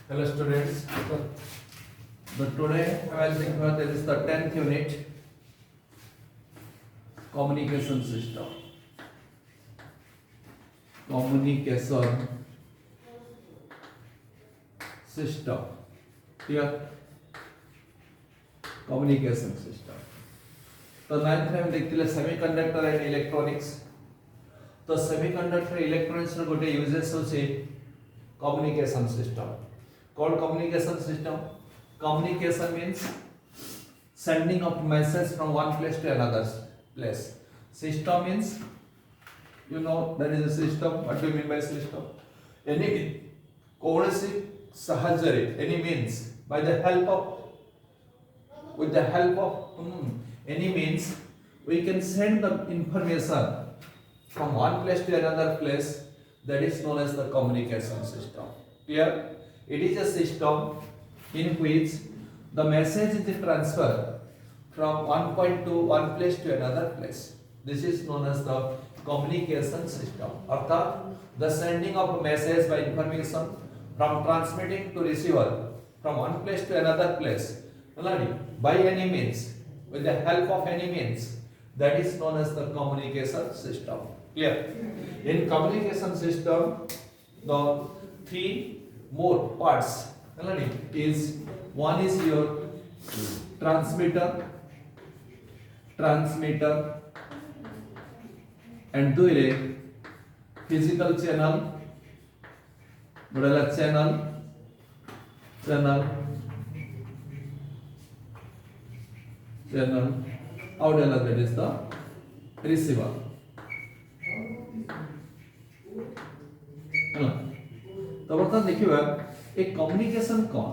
Hello students. Today I will think about this is the 10th unit, communication system. Communication system. Clear? Communication system. तो 9th में हम देखते हैं semiconductor and electronics. तो semiconductor electronics रो गोटे uses होचे communication system. Called communication system. Communication means sending of message from one place to another place. System means, you know, that is a system. What do you mean by system? Any any means by the help of with the help of any means we can send the information from one place to another place. That is known as the communication system. Clear? It is a system in which the message is transferred from one point to one place to another place. This is known as the communication system. Arthat, the sending of a message by information from transmitting to receiver from one place to another place by any means, with the help of any means, that is known as the communication system. Clear? In communication system, the three more parts is one is your transmitter, and दुइरे physical channel, बड़ेला channel, आउडेला that is the receiver. तो बर्तमान देखिए एक communication कौन.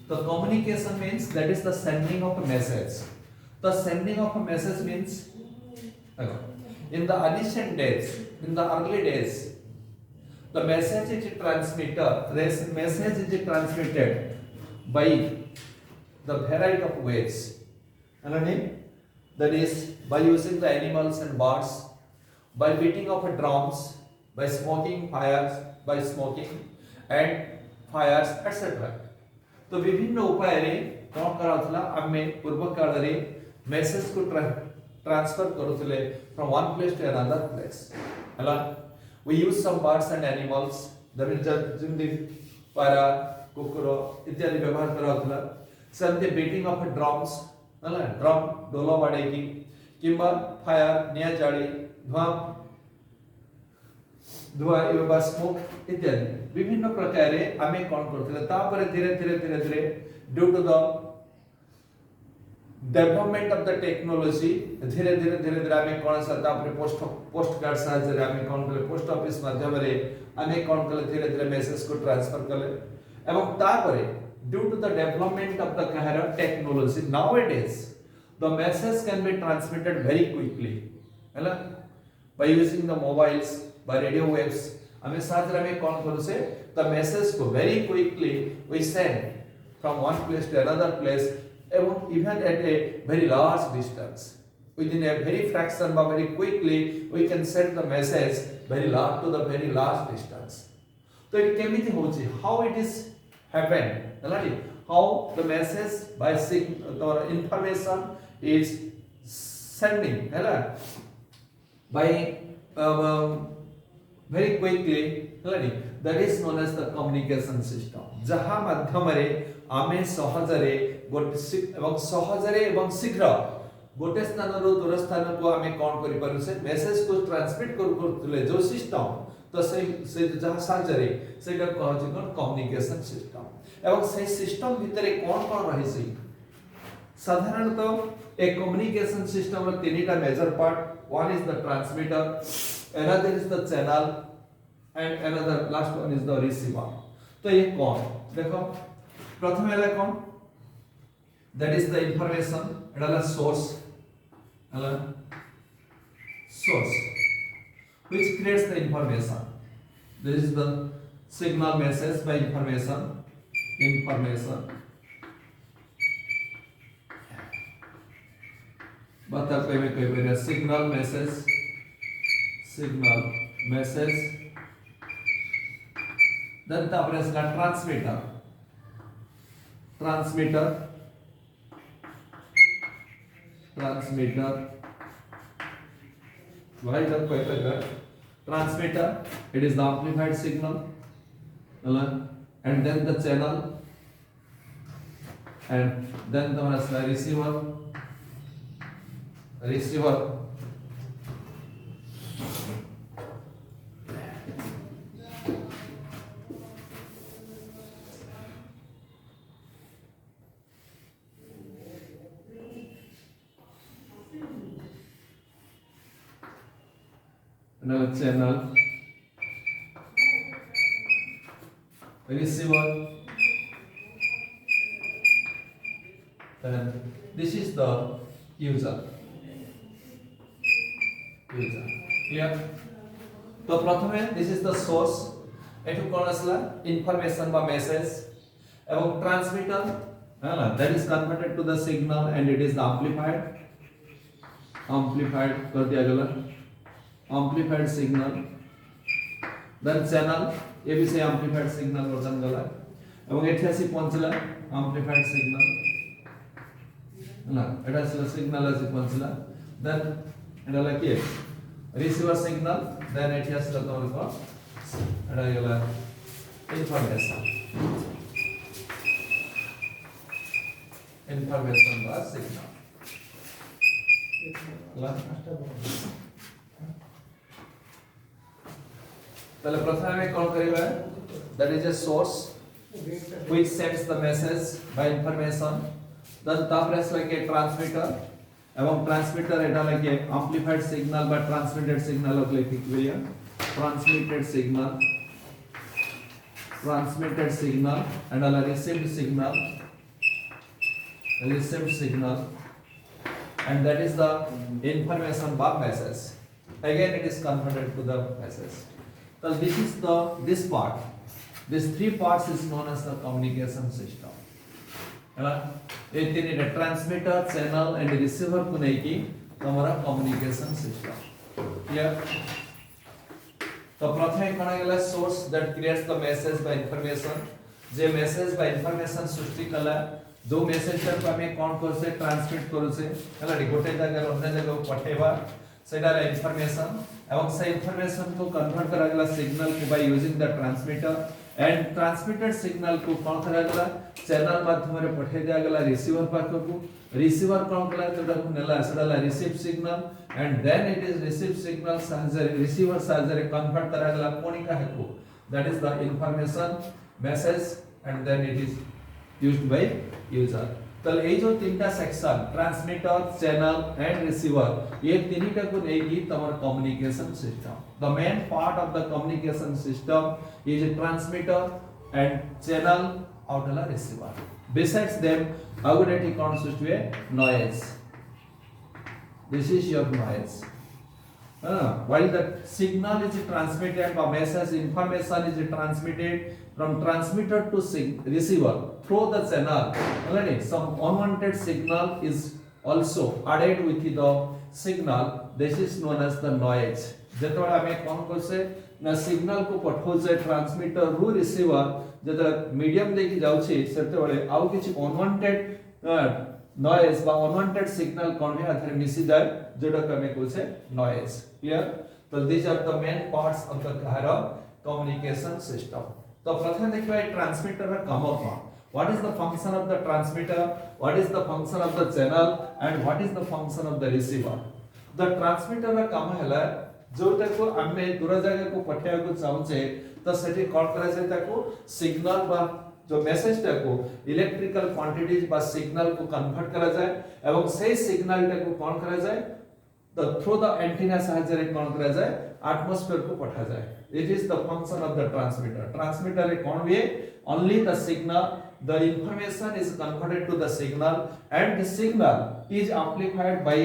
The communication means that is the sending of a message. The sending of a message means in the ancient days, in the early days, the message is transmitted. This message is transmitted by the variety of ways. That is by using the animals and birds, by beating of drums, by smoking fires, by smoking and fires, etc. तो विभिन्न उपाय रे कौन कराउथला आमे पूर्व काल रे message को ट्रांसफर करूथले from one place to another place. हला we use some birds and animals that is जिंदी पारा कुकुरो इत्यादि व्यवहार कराउथला. सेमते बीटिंग ऑफ ड्रम्स, हला ड्रम डोलो बाडे की किंबा फायर निया जाड़ी धुआ एवं स्मोक इत्यादि विभिन्न प्रकार आमे कौन करथिले. तापर धीरे धीरे due to the development of the technology धीरे धीरे आमे कौन सा तापर पोस्ट कार्ड साहाय्य रे आमे कौन कले पोस्ट ऑफिस माध्यम रे आमे कौन कले धीरे मेसेज को ट्रांसफर कले. एवं तापर due to the development of the कहर technology nowadays the message can be transmitted very quickly, हैला, by using the mobiles, by radio waves. हमें साथ में कौन करो से the message को very quickly we send from one place to another place, even at a very large distance, within a very fraction but very quickly we can send the message very large to the very large distance. तो ये केमिति होची, how it is happened, हैला, how the message by the information is sending, हैला, by very quickly, that is known as the communication system. जहाँ माध्यम रे आमे सहजरे एवं शीघ्र गोटे स्थान रो दूर स्थान को आमे कौन करि पारु से मेसेज को ट्रांसमिट करथुले जो सिस्टम. तो से जहाँ साजरे सेटा कहछि कोन कम्युनिकेशन सिस्टम. एवं से सिस्टम भितरे कौन रही सी साधारणतः एक कम्युनिकेशन सिस्टम रो तीनटा major part. One is the transmitter, another is the channel, and another last one is the receiver. तो ये कौन देखो प्रथम है कौन, that is the information, एडाला source, which creates the information. This is the signal message by information. बता में कई बार सिग्नल मैसेज then तापर आसला transmitter why the paper transmitter, it is the amplified signal, and then the channel, and then the receiver another channel, receiver, and this is the user. Clear? तो प्रथमे this is the source, एठु कोन आसला information बा message, एवं transmitter हैला that is converted to the signal and it is the amplified कर दिया गेला amplified signal, then channel ये भी से amplified signal वर्जन गला एवं एठी आसी पहुंचला amplified signal ना एटा से signal आसी पहुंचला then एटा ला के receiver signal then एठी आसी ला तमर को एटा गेला information बा signal ला पहले प्रथम में कौन करेगा that is a source which sends the message by information, then तापर आसला के transmitter एवं transmitter एटा लागे amplified signal by transmitted signal अगले ठीक हुआ transmitted signal and a received signal and that is the information by message, again it is converted to the message. So this is this part, these three parts is known as the communication system. ये transmitter, channel and receiver को नहीं की हमारा communication system. Clear? तो प्रथम एक कौन है source that creates the message by information, J message by information सृष्टि कला जो message को हमें कौन कर से transmit करो से है ना गोटे जगह अन्य जगह पठेवा सेटा information एवं से information को convert करा गला signal को by using the transmitter and transmitted signal को कौन करा गला channel माध्यम रे पठे दिया गला receiver पाख को receiver कौन कला जोटा को नेला सेटा ला receive signal and then it is received signal साहाଯ୍य receiver साहाଯ୍य रे convert करा गला कोनी का है को that is the information message and then it is used by user. तो ये जो तीनटा section transmitter channel and receiver ये तीनटा को नेगी तमर communication system. The main part of the communication system is transmitter and channel और द रिसीवर. बिसाइड्स देम अगुडेटी कंसिस्ट वे noise. This is your noise. While the signal is transmitted or message information is transmitted from transmitter to receiver through the channel, some unwanted signal is also added with the signal. This is known as the noise. जेतोळे आमे कोन करसे ना signal को पठोजे transmitter रु receiver जेतोळे medium देखि जाउछि सेतोळे आउ किछि unwanted noise बा unwanted signal कोन भी आथरे मिसी जाय जेडा कमे कोसे noise. Clear? So these are the main parts of the communication system. तो प्रथम देखिबा ट्रांसमीटर रा काम कोन. What is the function of the transmitter, what is the function of the channel and what is the function of the receiver. The transmitter रा काम हैला जोटा को हमें दूर जगह को पठेया को चाहूचे तो सेठी कॉल करा जाय ताको सिग्नल बा जो मैसेज टा को इलेक्ट्रिकल क्वांटिटीज बा सिग्नल को कन्वर्ट करा जाय एवं सेही सिग्नल टा को कौन करा जाय तो थ्रू द एंटीना साहाय्य रे कौन करा जाय एटमॉस्फेयर को पठा जाय. It is the function of the transmitter. Transmitter रे कौन way only the signal the information is converted to the signal and the signal is amplified by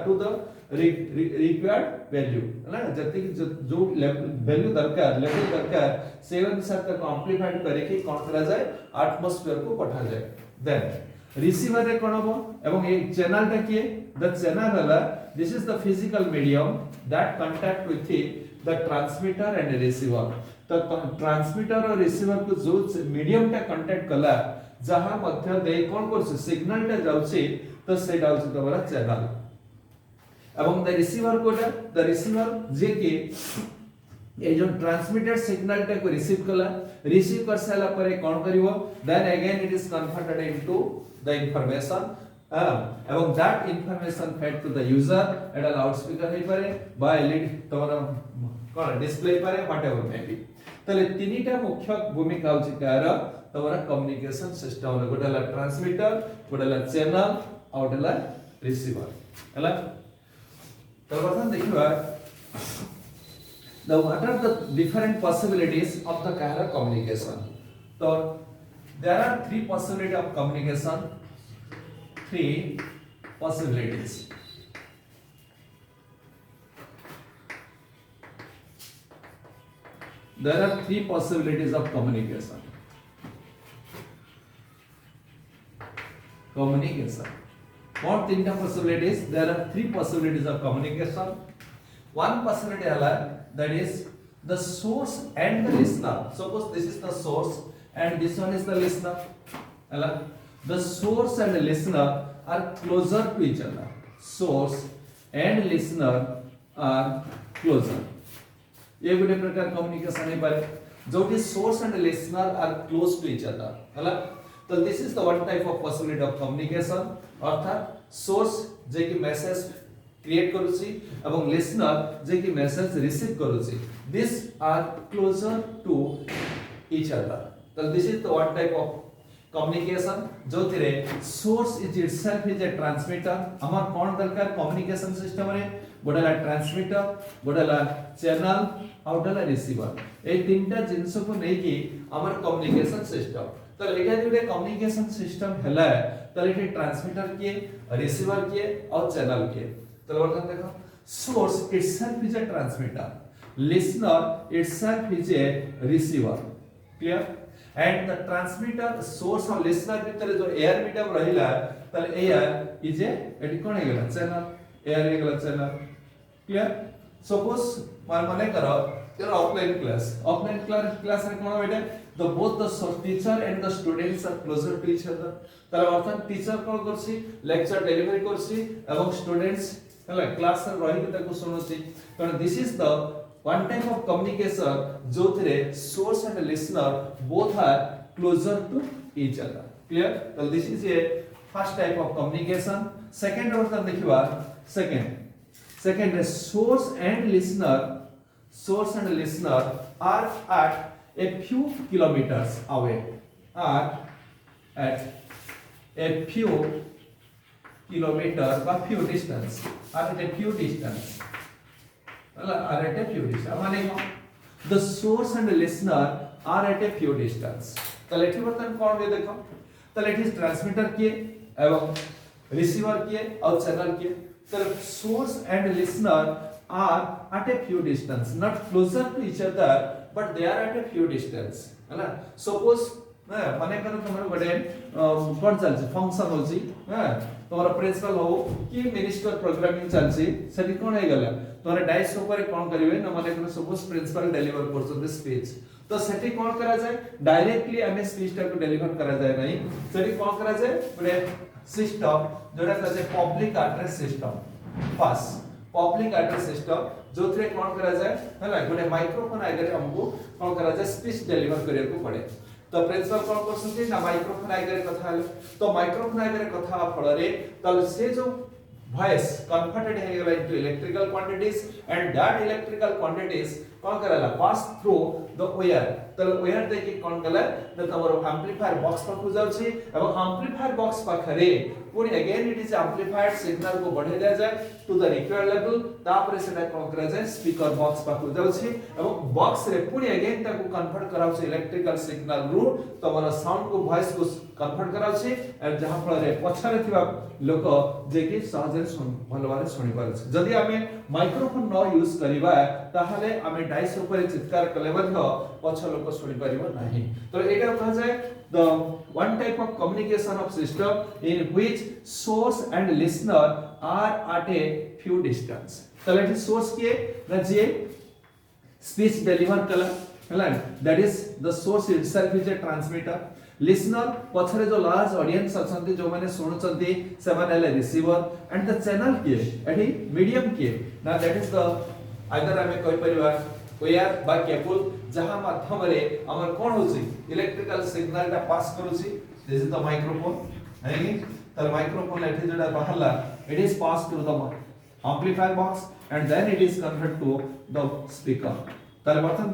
to the required value. है ना जति जो वैल्यू दरकार लेवल दरकार से अनुसार तक एम्प्लीफाइड करे कि कौन करा जाए एटमॉस्फेयर को पठा जाए. देन रिसीवर रे कोन हो एवं ये चैनल टा किए द चैनल हला this is the physical medium that contact with the transmitter and receiver. तो ट्रांसमीटर और रिसीवर को जो मीडियम टा कांटेक्ट कला जहां मध्य दे कोन करछ सिग्नल टा जाउछि तो सेटा होछि तमरा चैनल एवं द रिसीवर कोटा द रिसीवर जे के ए जो ट्रांसमिटेड सिग्नल टा को रिसीव कर साला परे कोन करिवो then again it is converted into the information एवं that information fed to the user at a loudspeaker हे पारे बा एलईडी तमरा कोन डिस्प्ले पारे व्हाटएवर मे बी तले तीनटा मुख्य भूमिका होछि कार तमरा कम्युनिकेशन सिस्टम गोटेला ट्रांसमीटर गोटेला चैनल और गोटेला रिसीवर हला तो बर्तन देखिबा what are the different possibilities of the carrier communication so there are three possibilities of communication three possibilities there are three possibilities of communication what तीनटा possibilities there are three possibilities of communication one possibility है that is the source and the listener suppose this is the source and this one is the listener hala the source and the listener are closer to each other source and listener are closer ये गोटे प्रकार communication है पारे जोटी source and listener are close to each other हला तो this is the one type of possibility of communication अर्थात source जे की मैसेज क्रिएट करूची एवं लिसनर जे की मैसेज रिसीव करूची this are closer to each other तो this is the one type of communication जो थिरे source is itself is a transmitter हमर कोन दरकार कम्युनिकेशन सिस्टम रे गोडेला ट्रांसमीटर गोडेला चैनल और गोडेला रिसीवर ए तीनटा जिंस को नै कि हमर कम्युनिकेशन सिस्टम तो एटा जे कम्युनिकेशन सिस्टम हैला तो एटा ट्रांसमीटर के रिसीवर के और चैनल के तो वर्तन देखो source itself is a transmitter listener itself is A receiver clear and the transmitter source और लिसनर भीतर जो एयर मीडियम रहिला तले एयर इज ए एटी कोन हे गेला चैनल एयर हे गेला चैनल क्लियर सपोज माने करो योर ऑफलाइन क्लास रे कोन बेटे the both the teacher and the students are closer to each other तले अर्थात टीचर कोन करसी लेक्चर डिलीवरी करसी एवं स्टूडेंट्स हला क्लास रे रहि के ताको सुनसी कारण this is the one type of communication जो थिरे source and listener both are closer to each other clear so this is a first type of communication second वर्तन देखिबा second is source and listener are at a few kilometers away are at a few kilometer or few distance are at a few distance are at a few distance माने the source and the listener are at a few distance तो लेठी बर्तन कौन दे देखो तो लेठी transmitter के एवं receiver के और चैनल के तो source and listener are at a few distance not closer to each other but they are at a few distance है ना suppose माने करो तुम्हारे बड़े कौन चलছে फंक्शन होची हां तुम्हारा प्रिंसिपल हो कि मिनिस्टर प्रोग्रामिंग चलছে सेठी कोन हे गेला तुम्हारे डाइस ऊपर कोन करिवे न माने करो सपोज प्रिंसिपल डिलीवर करछो द स्पीच तो सेठी कोन करा जाय डायरेक्टली हमें स्पीच टा को डिलीवर करा जाय नहीं सेठी कोन करा जाय बड़े सिस्टम जोड़ा कहते पब्लिक एड्रेस सिस्टम पास पब्लिक एड्रेस सिस्टम जो थ्रे कोन करा जाय हैला गोटे माइक्रोफोन आगे हमको कोन करा जाय स्पीच डिलीवर करिया को पड़े तो प्रिंसिपल कोन करसथि ना माइक्रोफोन आगे कथा हल तो माइक्रोफोन आगे कथा फल रे तल से जो वॉइस कन्वर्टेड हे गेला into electrical quantities and that electrical quantities कोन करला पास थ्रू द वायर तो वायर दे के कोन कला द तमरो एम्पलीफायर बॉक्स पर को जाउछि एवं एम्पलीफायर बॉक्स पाखरे पुनी again it is amplified signal को बढ़े दिया जाए टू द रिक्वायर्ड लेवल तापर सेटा कोन करा जाए स्पीकर बॉक्स पाखु जाउछि एवं बॉक्स रे पुनी अगेन ताको कन्वर्ट कराउछि इलेक्ट्रिकल सिग्नल रु तमरो साउंड को वॉइस को कन्वर्ट कराउछि एंड जहां फल रे पछरे थिबा लोक जे कि सहजरे सुन भलो बारे सुनि पारछ जदि हमें माइक्रोफोन न यूज करिबा ताहाले हमें डाइस ऊपर चित्कार कले मध्य पछ लोक सुनि परिबो नाही तो एटा कहा जाय the one type of communication of system in which source and listener are at a few distance तो लेट सोर्स के जे स्पीच डिलीवर कला हला that is the source itself is a transmitter listener पछरे जो लार्ज ऑडियंस अछंती जो माने सुनुचंती से माने ले रिसीवर एंड द चैनल के एठी मीडियम के ना दैट इज द आइदर हमें कोई परिवार वायर बा केबल जहां माध्यम रे हमर कोन होची इलेक्ट्रिकल सिग्नल ता पास करूची दिस इज द माइक्रोफोन है तर माइक्रोफोन एठी जडा बाहरला it is pass to the amplifier box and then it is converted to the speaker तर बर्तन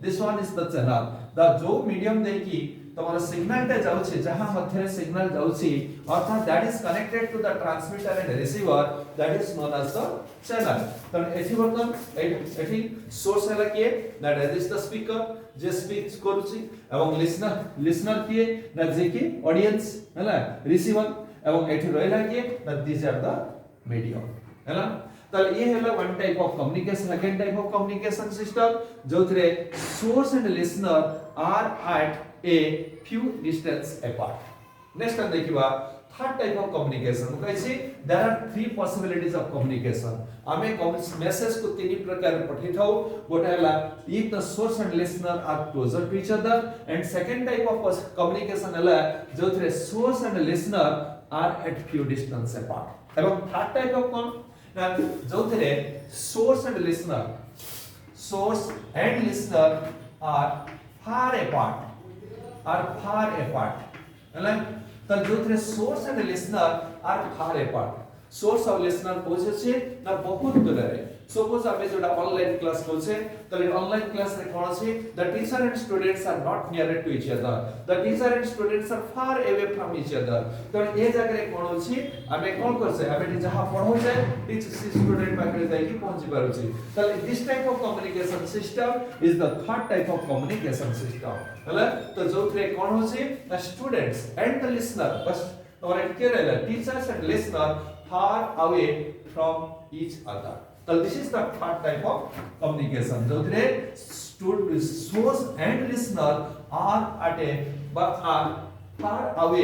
this one is the channel the जो medium दे की तमरा सिग्नल टे जाउछे जहां मध्य सिग्नल जाउछी अर्थात that is connected to the transmitter and receiver that is known as the channel तर एठी बर्तन एठी सोर्स हला के that is the speaker J speech करूची एवं लिसनर के ना जे की ऑडियंस हला रिसीवर एवं एठी रहला के that these are the medium हैला तल ये हैला one type of communication second type of communication system जोथरे source and listener are at a few distance apart next हम देखिबा थर्ड टाइप ऑफ कम्युनिकेशन कैसे there are three possibilities of communication हमें message को तीन प्रकार पठिथाउ गोटे हैला if the source and listener are closer to each other and second type of communication हैला जोथरे source and listener are at few distance apart एवं थर्ड टाइप ऑफ कौन ना जोथरे source and listener are far apart हैला त जोथरे source and listener are far apart source और listener कोसे छे ना बहुत दूर है सपोज हमें जोडा ऑनलाइन क्लास कोसे त ऑनलाइन क्लास रे कोन छे the teacher and students are not near to each other the teacher and students are far away from each other त ए जगह रे कोन छी हमें कोन करसे हमें जहां पढो छे टीचर स्टूडेंट पाखरे जाई कि पहुंची पारो छी त this type of communication system is the third type of communication system हैला त जोथरे कोन हो छी the students and the listener बस और एट के रहला teachers and listener far away from each other so this is the third type of communication so the source and listener are far away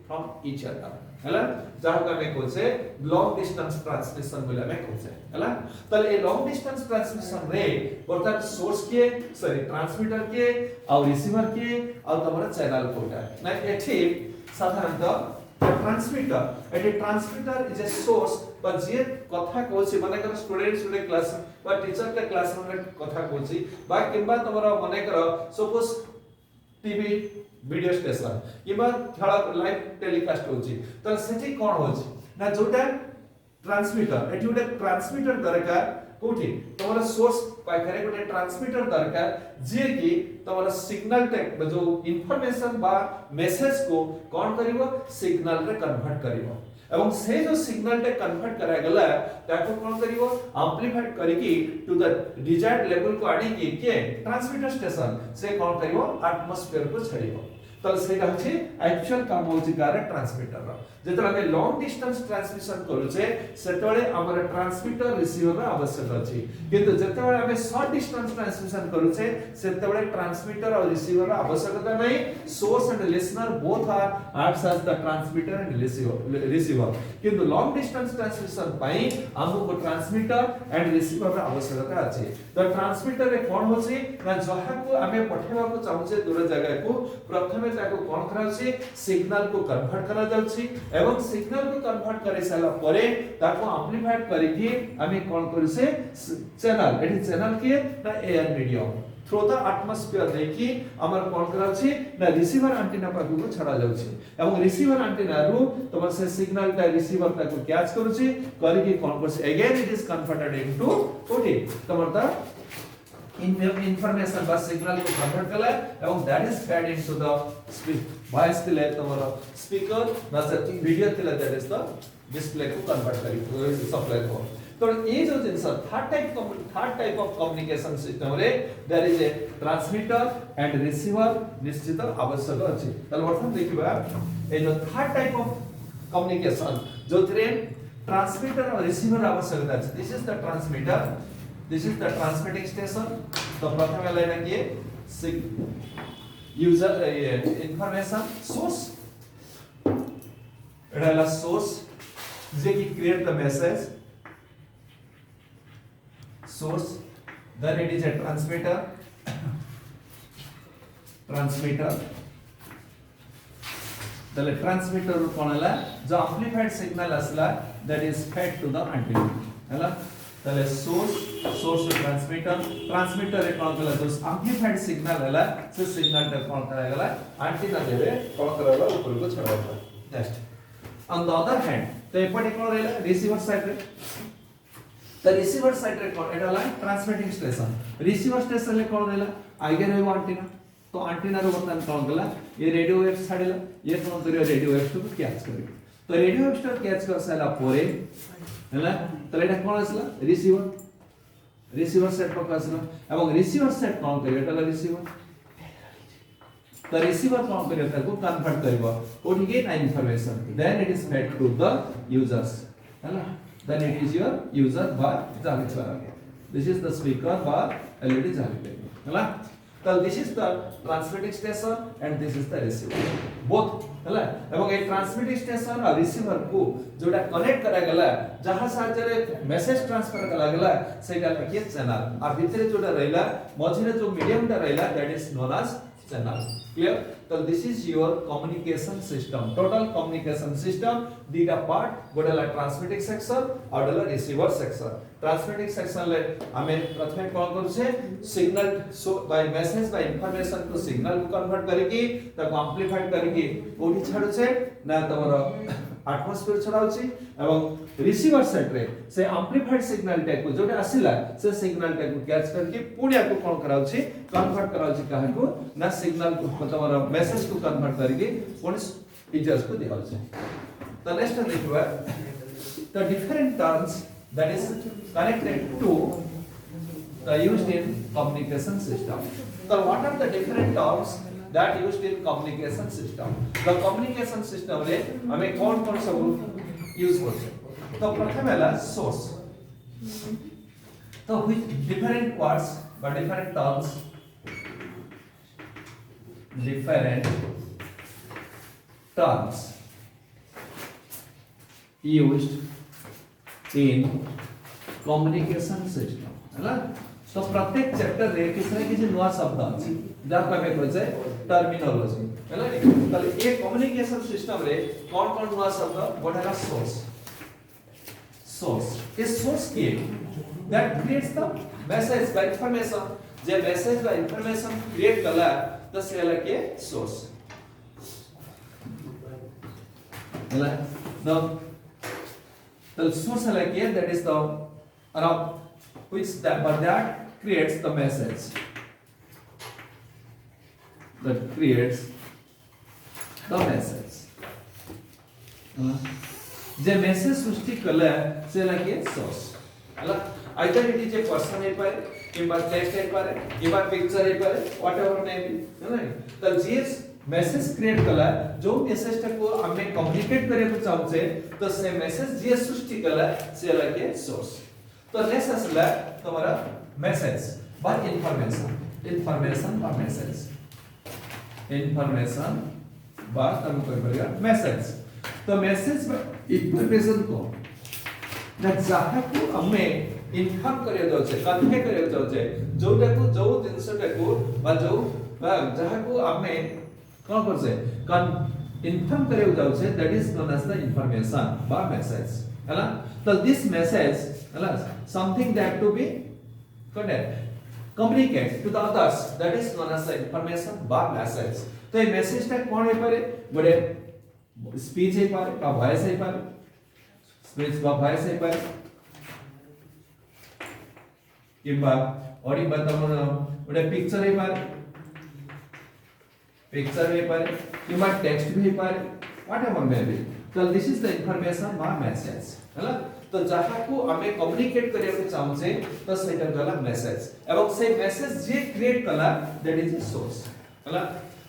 from each other हैला जहां का मैं कोसे long distance transmission बोले मैं कोसे हैला त ए लॉन्ग डिस्टेंस ट्रांसमिशन रे अर्थात सोर्स के सॉरी ट्रांसमीटर के और रिसीवर के और तमरा चैनल कोटा ना एठी साधारणतः transmitter eighty transmitter is a source पर जे कथा कोछि माने कर स्टूडेंट्स रे क्लास बा टीचर के क्लास रे कथा कोछि बा किबा तमरा माने कर सपोज टीवी वीडियो स्टेशन किबा खेला लाइव टेलीकास्ट होछि त सेठी कोन होछि ना जोटा ट्रांसमीटर एटी उडे ट्रांसमीटर दरकार कोठी तमरा सोर्स पाखरे गोटे ट्रांसमीटर दरकार जे कि तमरा सिग्नल टेक जो इंफॉर्मेशन बा मेसेज को कोन करिवो सिग्नल रे कन्वर्ट करिवो एवं से जो सिग्नल टे कन्वर्ट करा गला ताको कोन करिवो एम्प्लीफाइड करिकि टू द डिजायर्ड लेवल को आनी के ट्रांसमीटर स्टेशन से कोन करिवो एटमॉस्फेयर को छड़िवो तो सेटा होछि एक्चुअल काम होछि कार ट्रांसमीटर रो जेतरा हम लॉन्ग डिस्टेंस ट्रांसमिशन करूछे सेतोळे हमर ट्रांसमीटर रिसीवर रो आवश्यक अछि किंतु जेतरा हम शॉर्ट डिस्टेंस ट्रांसमिशन करूछे सेतोळे ट्रांसमीटर और रिसीवर रो आवश्यकता नै source and listener both are acts as the transmitter and receiver किंतु लॉन्ग डिस्टेंस ट्रांसमिशन पई हमको ट्रांसमीटर एंड रिसीवर रो आवश्यकता अछि द ट्रांसमीटर रे कोन होछि ना जहा को हमें पठेबा को चाहूछे दूर जगह को प्रथमे ताको कोन कराउछि सिग्नल को कन्वर्ट करा जाउछि एवं सिग्नल को कन्वर्ट करे साला परे ताको एम्प्लीफाइड करिकि हमें कोन करसे चैनल एठी चैनल के ना air medium through the atmosphere देखि हमर कोन कराउछि ना रिसीवर एंटीना पर को छडा जाउछि एवं रिसीवर एंटीना रु तमर से सिग्नल ता रिसीवर ताको कैच करूछि करिकि कोन करसे again it is converted into okay तमर द information bus signal को convert कला एवं that is fed into the voice तिले तमरो speaker ना video तिले that is the display को convert करी supply को तो ये जो जिनस third type of communication system रे there is a transmitter and receiver निश्चित आवश्यक अछि तल वर्तमान देखिबा ए जो थर्ड टाइप ऑफ कम्युनिकेशन जो थ्रे ट्रांसमीटर और रिसीवर आवश्यकता अछि this is the transmitter This is the transmitting station. तो प्रथम लाइन है ये user information source. इधर source जे कि create the message. Source. Then it is a transmitter. Transmitter तले ट्रांसमीटर कोन हला जो एम्प्लीफाइड सिग्नल असला that is fed to the antenna हला तले सोर्स टू ट्रांसमीटर रे कोन कला जो एम्प्लीफाइड सिग्नल हला से सिग्नल टे कोन करा गला एंटीना देबे कोन करला ऊपर को छड़ावा next on the other hand तो एपटे कोन रहला रिसीवर साइड रे तो रिसीवर साइड रे कोन एटाला ट्रांसमिटिंग स्टेशन रिसीवर स्टेशन ले कोन रहला आगे रहबो एंटीना तो एंटीना रो बर्तन कोन गला ये रेडियो वेव्स छाडिला ये कोन करियो रेडियो वेव्स को कैच करियो तो रेडियो वेव्स को कैच कर साला पोरे हला तो एटा कोन आसला रिसीवर सेट पर आसला एवं रिसीवर सेट कोन करियो एटा रिसीवर तो रिसीवर कोन करियो ताको कन्वर्ट करबो ओडी के ना information then it is fed to the users हला then it is your user bar jalichara this is the speaker bar led jalichara hela so this is the transmitting station and this is the receiver both hela ebong ei transmitting station और receiver को जोटा connect करा गला जहां साहाଯ୍य रे message transfer करा गला सेटा लगे चैनल आ भितरे जोटा रहला मझिरे जो मीडियम टा रहला that is known as channel clear so this is your communication system total communication system dita part godala transmitting section और डला receiver section transmitting section ले हमें प्रथमे कौन करू छे signal so by message by information को सिग्नल को कन्वर्ट करिकि ताको एम्प्लीफाइड करिकि ओडी छाडू छे ना तमरो एटमॉस्फेयर छडाउची एवं रिसीवर सेट रे से एम्प्लीफाइड सिग्नल टे को जोटा आसिला से सिग्नल टे को कैच करके पुणिया को कोन कराउची कन्वर्ट कराउची काहे को ना सिग्नल को तमरो मैसेज को कन्वर्ट करके कोन टीचर्स को दियाउची तो नेक्स्ट देखबा the different terms that is connected to the used in communication system so what are the different terms that used in communication system the communication system रे हमें कौन सब यूज करछे तो प्रथम हैला source तो which different words but different terms used in communication system हैला तो प्रत्येक चैप्टर रे किसी नया शब्द अछि जा पे कहै छै टर्मिनोलॉजी हैला तले ए कम्युनिकेशन सिस्टम रे कोन नया शब्द गोटेला सोर्स ए सोर्स के that creates the message by information J message by information create कला तो सेला के सोर्स हैला the the source like here that is the around which that creates the message जे message सृष्टि कला से लागे सोर्स हला either it is a person है पारे किबा टेक्स्ट है पारे किबा पिक्चर है पारे व्हाटएवर मे बी हला तो जीएस मैसेज क्रिएट कला जो मैसेज को हमें कम्युनिकेट करे को चाहछे तो से मैसेज जे सृष्टि कला से लागे सोर्स तो नेक्स्ट असला तुम्हारा मैसेज बा इंफॉर्मेशन बा मैसेज इंफॉर्मेशन बा तुम कोई बोलेगा मैसेज तो मैसेज बा इंफॉर्मेशन को दैट जाहा को हमें इन्फॉर्म करे दो छे कन्वे करे दो छे जोटा को जो जिंसटा को बा जो जाहा को हमें कौन कर से कन इन्फॉर्म करे जाउ छे that is known as the information बा मैसेज हैला तो दिस मैसेज हैला something that to be communicate to the others that is known as the information बा मैसेज तो ये मैसेज टा कोन हे पारे बडे स्पीच हे पारे बा वॉइस हे पारे स्पीच बा वॉइस हे पारे किबा ऑडियो बतामनो बडे पिक्चर हे पारे पिक्चर भी पारे किबा टेक्स्ट भी पारे व्हाटएवर मे बी तो दिस इज द इंफॉर्मेशन बा मैसेज हैला तो जहा को हमें कम्युनिकेट करे को चाहछे तो सेटा गला मैसेज एवं से मैसेज जे क्रिएट कला दैट इज अ सोर्स हैला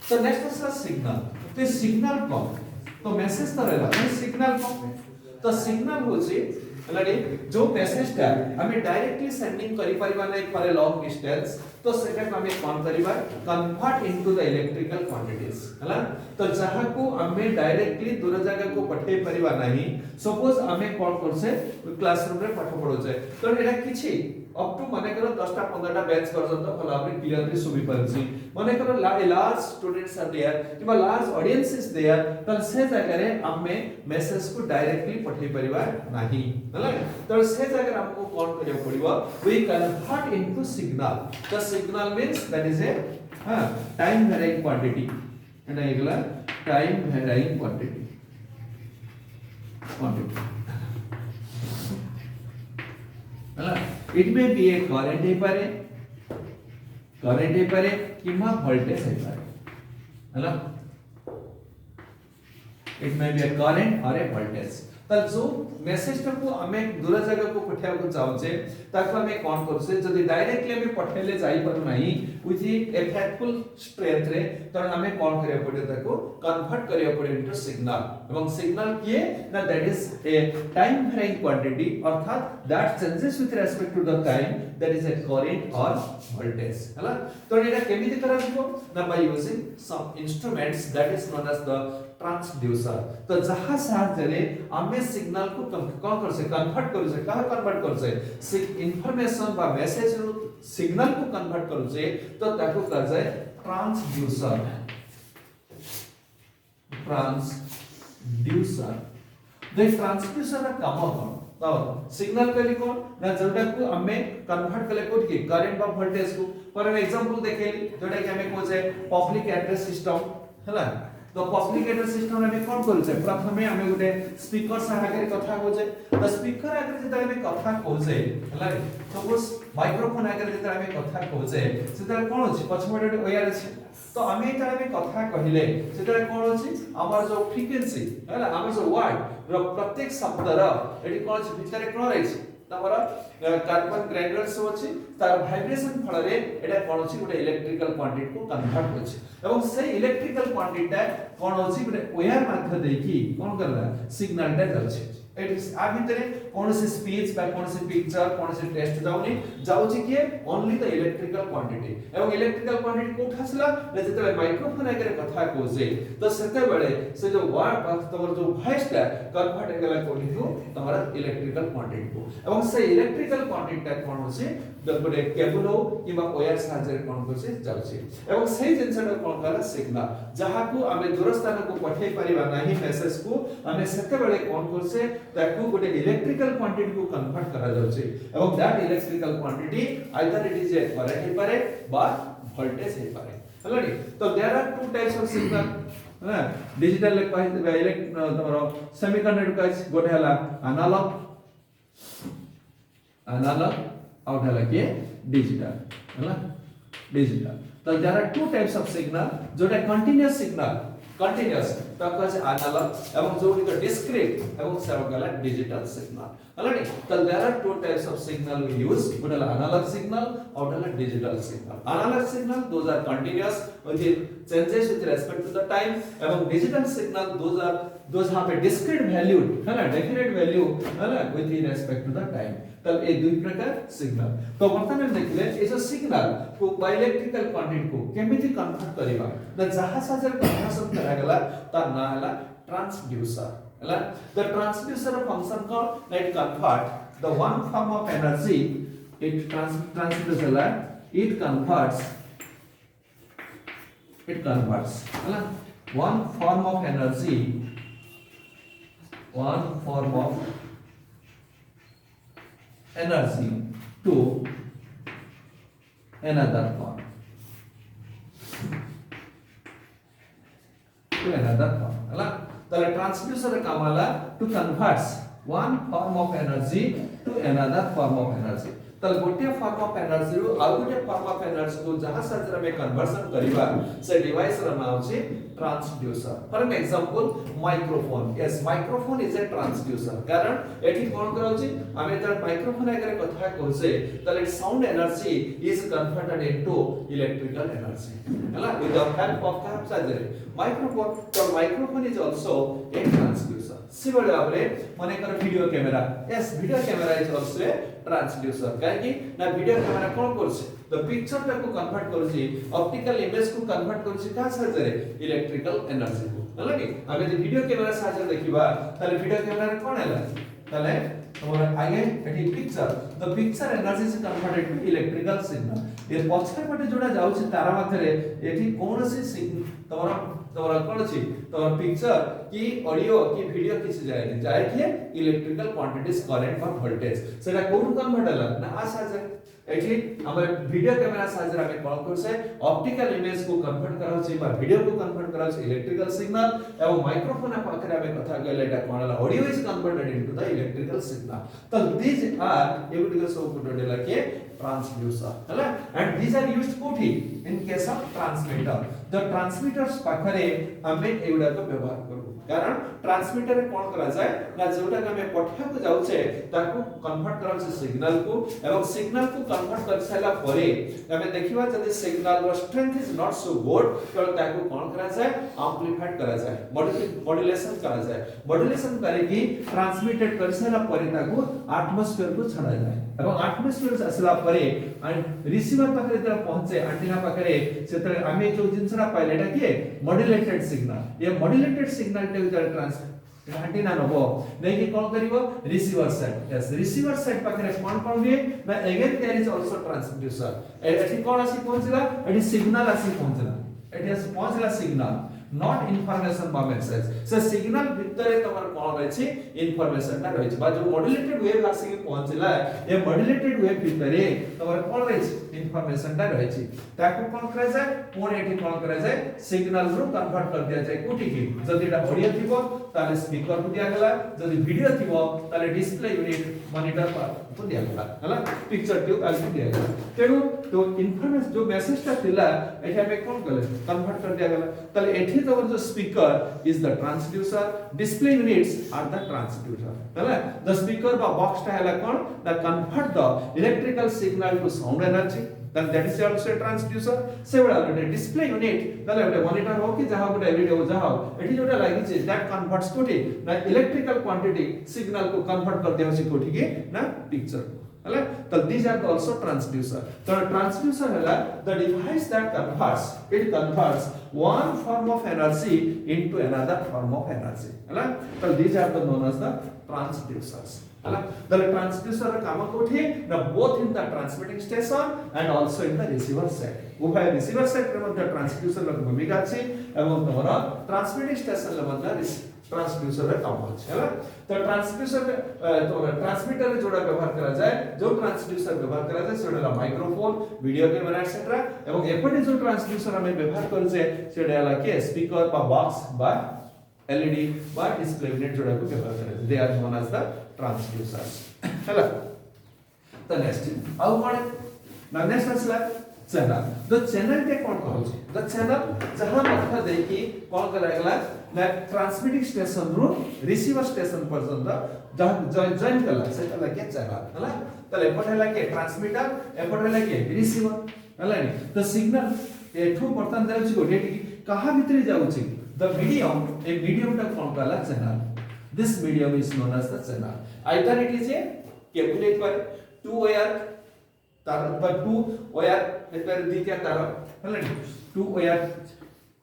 तो नेक्स्ट इज सिग्नल तो सिग्नल को तो मैसेज तो रहला सिग्नल को तो सिग्नल होची हलाडी जो मैसेज टा हमें डायरेक्टली सेंडिंग करि परिबा नै फॉर ए लॉन्ग डिस्टेंस तो सेटा को हमें कोन करिबा convert into the electrical quantities हला तो जहा को हमें डायरेक्टली दूर जगह को पठे परिबा नहीं सपोज हमें कोन करसे क्लासरूम रे पाठ पढो छै तो एटा किछि अप टू माने करो 10 टा 15 टा बैच पर्यंत भला भाबरे क्लियरली सुबि परछि माने करो लार्ज स्टूडेंट्स आर देयर किबा लार्ज ऑडियंस इज देयर त से जगह रे हमें मैसेज को डायरेक्टली पठै परिबा नाही हला त से जगह हमको कोन करियो पड़िबो we convert into signal the signal means that is a time varying quantity एटा एगला टाइम वेरिंग क्वांटिटी हला it may be a current हे पारे किंवा वोल्टेज हे पारे हला it may be a current और ए वोल्टेज त जो मेसेज को हमें दूर जगह को पठिया को चाहूचे ताको हमें कोन करसे जदी डायरेक्टली हमें पठेले जाई पर नाही विथ ए फैक्टफुल स्ट्रेंथ रे त हमें कोन करिया पड़े ताको कन्वर्ट करिया पड़े इनटू सिग्नल एवं सिग्नल किए ना that is a time varying quantity अर्थात that changes with respect to the time that is a current और वोल्टेज हला तो एटा केमिति करा दिबो ना by using some instruments that is known as the transducer तो जहां साहाय्य रे हमें सिग्नल को कोन करसे कन्वर्ट करसे कहा कन्वर्ट करसे इंफॉर्मेशन बा मेसेज रु सिग्नल को कन्वर्ट करसे तो ताको कह जाय ट्रांसड्यूसर द ट्रांसड्यूसर का काम कोन तो सिग्नल कली कोन ना जोटा को हमें कन्वर्ट कले कोड के करंट बा वोल्टेज को फॉर एन एग्जांपल देखेली जोटा कि हमें कोजे पब्लिक एड्रेस सिस्टम हला तो पब्लिक एड्रेस सिस्टम में कोन करछे प्रथमे हमें गुटे स्पीकर सहायक कथा होजे तो स्पीकर आगे जेता हमें कथा होजे हला सपोज माइक्रोफोन आगे जेता हमें कथा होजे सेता कोन अछि पछमडे ओयार अछि तो हमें एटा हमें कथा कहिले सेता कोन अछि हमर जो फ्रीक्वेंसी हला हमर जो वर्ड रो प्रत्येक शब्द रो एटी कोन अछि भितरे कोन रहै तमरा कार्बन ग्रैन्युल्स अछि तार वाइब्रेशन फल रे एटा कोन अछि गुटे इलेक्ट्रिकल क्वांटिटी को कन्वर्ट होछि एवं से इलेक्ट्रिकल क्वांटिटी कोन अछि गुटे वायर माध्यम देखि कोन करला सिग्नल टा जाछि एट इज आ भितरे कोन से स्पीच बा कोन से पिक्चर कोन से टेक्स्ट जाउछि कि ओनली द इलेक्ट्रिकल क्वांटिटी एवं इलेक्ट्रिकल क्वांटिटी को उठासला जेते माइक्रोफोन आगे कथा कोजे तो सेते बेले से जो वर्ड बा तमर जो वॉइस टा कन्वर्ट हेगला कोन टू तमरा इलेक्ट्रिकल क्वांटिटी को एवं से इलेक्ट्रिकल क्वांटिटी टा कोन होछि गोटे केबल हो किबा वायर साहाय्य कोन होछि जाउछि एवं से जिंसटा कोन कला सिग्नल जहा को हमें दूर स्थान को पठै परिबा नाही मेसेज को हमें सेते बेले कोन करसे ताकू गोटे इलेक्ट्रिकल क्वांटिटी को कन्वर्ट करा जाउछि एवं that electrical quantity either it is a current हे पारे बा वोल्टेज हे पारे हलाडी तो there are two types of signal है डिजिटल इलेक्ट तमरो सेमीकंडक्टर का गोटे हला एनालॉग और हला के डिजिटल हला डिजिटल तो there are two types of signal जोटा कंटीन्यूअस सिग्नल कंटीन्यूअस तो कहै छै एनालॉग एवं जो डिस्क्रीट एवं सेवगला डिजिटल सिग्नल हलाडी तो there are two types of signal we use गुडला एनालॉग सिग्नल और गुडला digital signal analogue signal those are continuous with changes with respect to the time एवं digital signal those have a discrete value है ना definite value है ना with respect to the time तब ए दुई प्रकार सिग्नल तो वर्तमान देखले ए जो सिग्नल को इलेक्ट्रिकल क्वांटिटी को केमिति कन्वर्ट करबा द जहां साजर कन्वर्सन करा गेला ता ना हला ट्रांसड्यूसर हला द ट्रांसड्यूसर फंक्शन को let convert the one form of energy it transducer it converts हला one form of energy to another form हला तले ट्रांसड्यूसर कामाला to converts one form of energy to another form of energy तल गोटे form of energy रो आ गोटे form of energy को जहां साजरा में कन्वर्सन करिबा से डिवाइस रो नाम छै transducer for an example microphone yes microphone is a transducer कारण एठी कोन करै छै हमें त माइक्रोफोन आगे कथा कहै तले sound energy is converted into electrical energy हला with the help of capacitor microphone तो microphone is also a transducer similar आपले माने कर video camera yes video camera is also a transducer काहे ना वीडियो कैमरा कोन करछ द पिक्चर टा को कन्वर्ट करछि ऑप्टिकल इमेज को कन्वर्ट करछि का साहाय्य रे इलेक्ट्रिकल एनर्जी को हला कि हमें वीडियो कैमरा साहाय्य देखिबा ताले वीडियो कैमरा कोन हला ताले तमरा आगे एठी picture the picture energy is converted to electrical signal ए पछे पटे जोडा जाउछि तारा माथरे एठी कोनोसी तमरा तमरा कोन अछि तमरा पिक्चर की ऑडियो की वीडियो किछ जाय जाय कि इलेक्ट्रिकल क्वांटिटीज करंट और वोल्टेज सेटा कोन कन्वर्ट होला ना आशा जाय एठी हमर वीडियो कैमरा साहाय्य रे हम कोन करसे ऑप्टिकल इमेज को कन्वर्ट करा छै बा वीडियो को कन्वर्ट करा छै इलेक्ट्रिकल सिग्नल एवं माइक्रोफोन पाखरे हम कथा कहले एटा कोन होला audio is converted into the electrical signal तो these are everything so good डेला के ट्रांसड्यूसर हला एंड दीज आर यूज्ड कोठी in case of transmitter the transmitters पाखरे हमें एवडा को व्यवहार करू कारण ट्रांसमीटर रे कोन करा जाय ना जोटा हमें पठा को जाउ छे ताको कन्वर्ट करा छै सिग्नल को एवं सिग्नल को कन्वर्ट कर साला परे हमें देखिबा जदि सिग्नल रो strength is not so good तो ताको कोन करा जाय एम्प्लीफाइड करा जाय मॉड्यूलेशन करा जाय मॉड्यूलेशन करे कि ट्रांसमिटेड कर साला परे ताको एटमॉस्फेयर को छडा जाय एवं एटमॉस्फेयर से असला परे रिसीवर पाखरे त पहुंचे एंटीना पाखरे सेतरे हमें जो जिनसरा पाइलेटा के मॉड्यूलेटेड सिग्नल ये मॉड्यूलेटेड सिग्नल टे ट्रांस एंटीना नबो नै कि कोन करिवो receiver side yes receiver side पाखरे कोन हुए ना again there is also transducer एठी कोन आसी पहुंचला एठी सिग्नल आसी पहुंचला एठी आसी पहुंचला सिग्नल नॉट इनफॉरमेशन बा मेसेज से सिग्नल भितरे तमर कोन रहै छै इनफॉरमेशन ता रहै छै बा जो मॉड्यूलेटेड वेव आसी के पहुंचला ए मॉड्यूलेटेड वेव भितरे तमर कोन रहै छै इनफॉरमेशन ता रहै छै ताको कोन करै जाय पुणे एठी कोन करै जाय सिग्नल रो कन्वर्ट कर दिया जाय कोठी की जदि एटा ऑडियो थिबो ताले स्पीकर को दिया गेला जदि वीडियो थिबो ताले डिस्प्ले यूनिट मॉनिटर पर को दिया गेला हला पिक्चर ट्यूब आलि दिया गेला तेनु तो इनफॉरमेशन जो मेसेज ता थिला एठी हमें कोन कले कन्वर्ट कर दिया गेला ताले एठी तो the speaker is the transducer display units are the transducer हला the speaker ba box ता हला कोन the convert the electrical signal to sound energy then that is also a transducer से बडा गोटे display unit तले गोटे मॉनिटर हो कि जहा गोटे एलईडी हो जहा एठी जोटा लागि छै that converts कोठी ना electrical quantity signal को convert कर देउ छै कोठी के ना picture हला तो these are also transducer तो transducer हला the device that converts one form of energy into another form of energy हला तो these are the known as the transducers हला the transducer रा काम कोठी ना both in the transmitting station and also in the receiver side उभय receiver side रे मध्ये transducer रा भूमिका छै एवं तोरा transmitting station रे मध्ये ट्रांसड्यूसर रे काम होय छै तो ट्रांसड्यूसर तो ट्रांसमीटर रे जोड़ा व्यवहार करा जाय जो ट्रांसड्यूसर व्यवहार करा जाय सेडा माइक्रोफोन वीडियो कैमरा एटसेट्रा एवं एपटे जो ट्रांसड्यूसर हमें व्यवहार कर जे सेडा ला के स्पीकर बा बॉक्स बा एलईडी बा डिस्प्ले यूनिट जोड़ा को व्यवहार करा they are known as the transducers हला तो नेक्स्ट आउ कोन ना नेक्स्ट असला चैनल द चैनल के कोन कहल छै द चैनल जहां मथा दे कि कोन करागला ना ट्रांसमिटिंग स्टेशन रो रिसीवर स्टेशन पर्यंत जहां जॉइन कला सेटा लागे चैनल हला तले एपटे लागे ट्रांसमीटर एपटे लागे रिसीवर हला नि द सिग्नल एठो बर्तन दे छै गोटे कहा भीतर जाउ छै द मीडियम ए मीडियम टा कोन कला channel this medium is known as the channel either it is a cable पर टू वायर तार पर टू वायर पर दिके तार हला नि टू वायर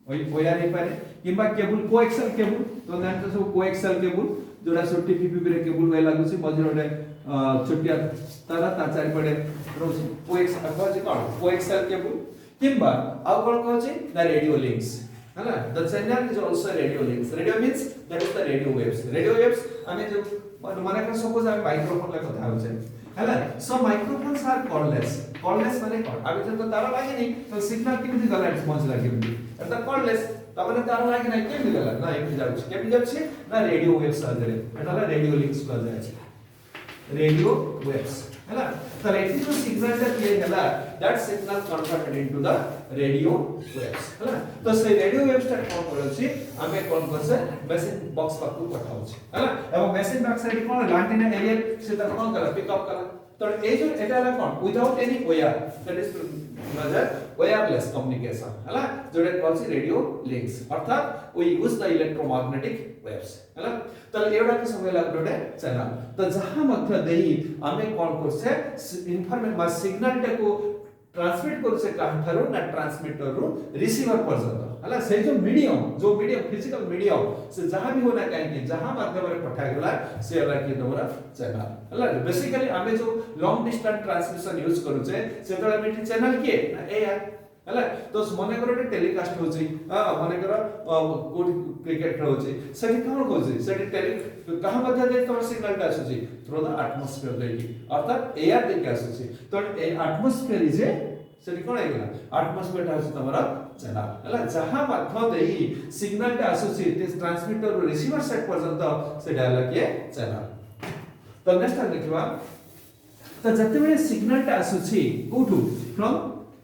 वायर हे पारे किबा केबल कोएक्सल केबल तो नाम तो सब कोएक्सल केबल जोड़ा छोटी पीपी रे केबल वे लागु छी मझे रे छोटिया तारा ता चारि पडे रोज कोएक्सल अथवा जे कोन कोएक्सल केबल किबा आ कोन कहै छी द रेडियो लिंक्स हला the channel is also radio links radio means that is the radio waves हमें जो माने का सपोज हम माइक्रोफोन ला कथा होय छै हला सो माइक्रोफोन्स आर कॉर्डलेस माने कोन अभी तो तारा लागे नहीं तो सिग्नल केमिति गला पहुंच लागे एटा कॉर्डलेस तबने तारा लागे नहीं केमिति गला ना एमिति जाउ छै केमिति जाउ छै ना रेडियो वेव्स आजरे एटा रेडियो लिंक्स ला जाय छै रेडियो वेव्स हला तो एठी जो सिग्नल ता क्लियर हला that signal converted into the radio waves हला तो से रेडियो वेव्स ता कोन करल छी हमें कोन करसे मैसेज बॉक्स पाकू पठाउ छी हला एवं मैसेज बॉक्स रे कोन एंटीना एरिया से ता कोन करा पिकअप करा तो ए जो एटा ला कोन without any wire that is major wireless communication हला जोडे कहल छी रेडियो लिंक्स अर्थात we use the electromagnetic waves हला तो एवडा के समय लागडोडे चैनल तो जहां मध्य देई हमें कोन करसे इन्फॉर्मेशन मा सिग्नल टे को ट्रांसमिट करसे का थारो ना ट्रांसमीटर रो रिसीवर पर्यंत हला से जो मीडियम फिजिकल मीडियम से जहां भी होना कहीं जहां माध्यम रे पठा गेला से हला कि तमरा चैनल हला बेसिकली आमे जो लॉन्ग डिस्टेंस ट्रांसमिशन यूज करू छे से तळा मिठी चैनल के ना ए यार हला तो मने करो टेलीकास्ट होची मने करो कोड क्रिकेट होची सेठी कोन होची सेठी टेली कहा मध्ये दे तोर सिग्नल टा आसुची थ्रू द एटमॉस्फेयर देकी अर्थात एयर देकी आसुची तो ए एटमॉस्फेयर इज ए सेठी कोन आइला एटमॉस्फेयर टा आसु तमरा चैनल हला जहां माध्यम देही सिग्नल टा आसुची ते ट्रांसमीटर रो रिसीवर साइड पर्यंत सेटा हला के चैनल तो नेक्स्ट देखिबा तो जते बेले सिग्नल टा आसुची कोठू फ्रॉम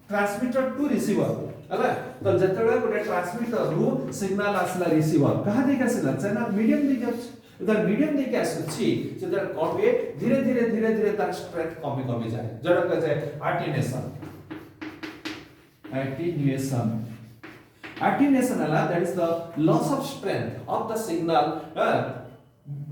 ट्रांसमीटर टू रिसीवर हला तो जते बेले गोटे ट्रांसमीटर रु सिग्नल आसला रिसीवर कहा Deka signal channel medium Deka इधर मीडियम देके आसुची जेतर कोन वे धीरे धीरे तार स्ट्रेंथ कमी जाए जड़ा कह जाए attenuation ala that is the loss of strength of the signal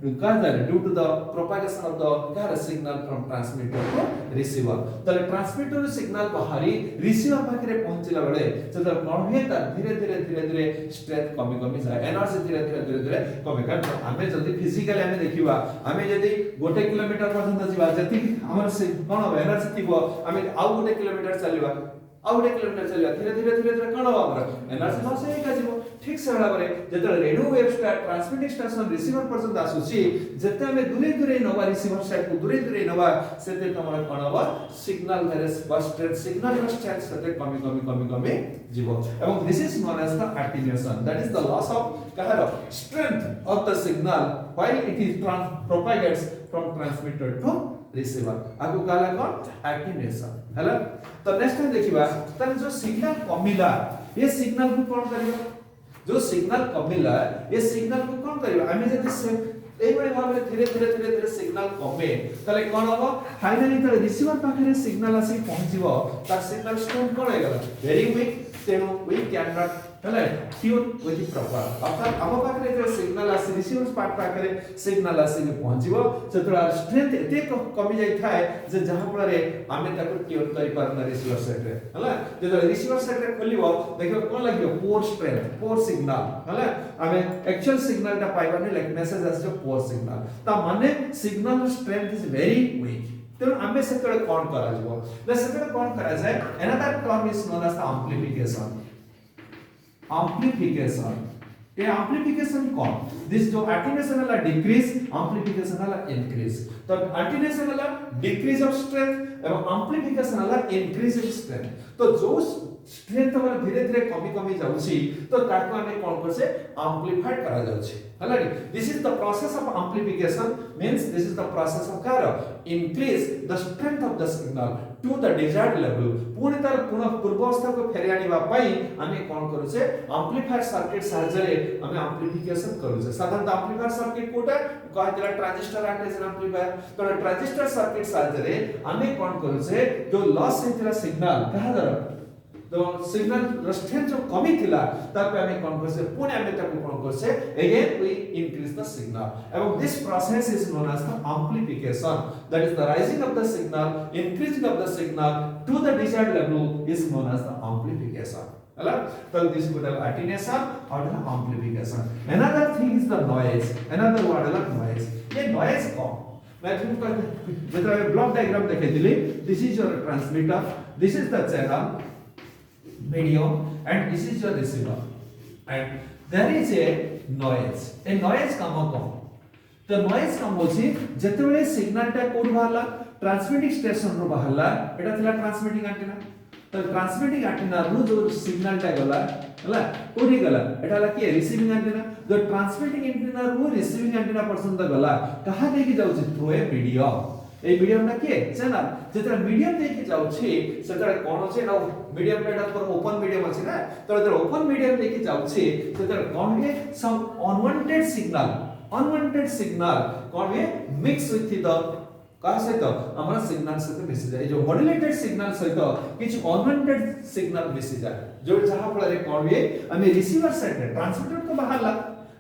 due to the propagation of the signal from transmitter to receiver तले transmitter signal बाहरी receiver पाखरे पहुंचला बेले जदर कोन हे त धीरे स्ट्रेंथ कमी जाए एनर्जी धीरे कमी कर हमें जदी फिजिकली हमें देखिबा हमें जदी 1 किलोमीटर पर्यंत जीवा जति हमर से कोन एनर्जी थिबो हमें आउ 1 किलोमीटर चलिबा आउ 1 किलोमीटर चलिबा धीरे कोन हमर एनर्जी लॉस हे का जीवो ठीक से बड़ा बरे जते radio wave transmitting station receiver पर्यंत आसुची जते हमें दूरे नवा रिसीवर साइड को दूरे नवा सेते तमरा कोन हबा सिग्नल वेरेस बस्टेड सिग्नल स्ट्रेंथ सेते कमी जीवो एवं this is known as the attenuation that is the loss of कहार strength of the signal while it is propagates from transmitter to receiver आगु काला कोन एटेन्यूएशन हैला तो नेक्स्ट देखिबा तने जो सिग्नल कमिला ये सिग्नल को कोन करियो जो सिग्नल कमिला ये सिग्नल को कोन करियो हमें जति से एई बळे भाबरे धीरे सिग्नल कमे तले कोन होबो फाइनली त रिसीवर पाखरे सिग्नल आसी पहुंचीबो तार सिग्नल स्ट्रेंथ कोन हेगला वेरी वीक तेनु वी कैन नॉट हले ट्यून विथ द प्रॉपर अर्थात हम पाखरे जे सिग्नल आसी रिसीवर पार्ट पाखरे सिग्नल आसी पहुंचीबो सेतरा स्ट्रेंथ एते कमी जाई थाए जे जहां परे आमे ताको ट्यून करि पारना रिसीवर साइड रे हला जे रिसीवर साइड रे खोलिबो देखियो कोन लागियो पोर स्ट्रेंथ पोर सिग्नल हला आमे एक्चुअल सिग्नल टा पाइबाने लाइक मेसेज आसी पोर सिग्नल ता माने signal strength is very weak तो आमे सेतरे कोन करा जबो द सेतरे कोन करा जाय another term is known as the amplification ये amplification कौन दिस जो attenuation वाला decrease amplification वाला increase तो attenuation वाला decrease of strength एवं amplification वाला increase of strength तो जो स्ट्रेंथ वाला धीरे कमी जाउची तो ताको हमें कोन करसे एम्प्लीफाइड करा जाउची हलाडी this is the process of amplification means this is the process of कार increase the strength of the signal to the desired level पूरी तरह पुनः पूर्वावस्था को फेरि आनिबा पई हमें कोन करूचे एम्प्लीफायर सर्किट साहाय्य रे हमें एम्प्लीफिकेशन करूचे साधारण एम्प्लीफायर सर्किट कोटा कहतिला ट्रांजिस्टर एंटीजन एम्प्लीफायर तो ट्रांजिस्टर सर्किट साहाय्य रे हमें कोन करूचे जो लॉस हेतिला सिग्नल कहा दर तो सिग्नल स्ट्रेंथ जो कमी थिला तब हमें कोन करसे पुणे हमें तक कोन करसे again we increase the signal एवं this process is known as the amplification that is the rising of the signal increasing of the signal to the desired level is known as the amplification हला तो this would have attenuation or the amplification another thing is the noise another word is noise ये noise कौन मैं तुमको जैसे block diagram देखे दिली this is your transmitter this is the channel medium and this is your receiver and there is a noise काम तो noise काम होची जेतेबेले सिग्नल टा कोड बाहरला ट्रांसमिटिंग स्टेशन रो बाहरला एटा थिला ट्रांसमिटिंग एंटीना तो ट्रांसमिटिंग एंटीना रो जो सिग्नल टा गला हला कोडी गला एटा ला के रिसीविंग एंटीना जो ट्रांसमिटिंग एंटीना रो रिसीविंग एंटीना पर्यंत गला कहा देकी जाउची through a medium a medium ना के चैनल जेतरा मीडियम देकी जाउची सेतरा कोन होचे ना मीडियम एटा पर ओपन मीडियम अछि ना तो जेतरा ओपन मीडियम देकी जाउची सेतरा कोन हे सम अनवांटेड सिग्नल कोन हे मिक्स विथ द का सहित हमरा सिग्नल सहित मिसि जाय जो मॉड्यूलेटेड सिग्नल सहित किछ अनवांटेड सिग्नल मिसि जाय जो जहां फଳରେ कोन हे हम रिसीवर साइड रे ट्रांसमीटर को बाहरला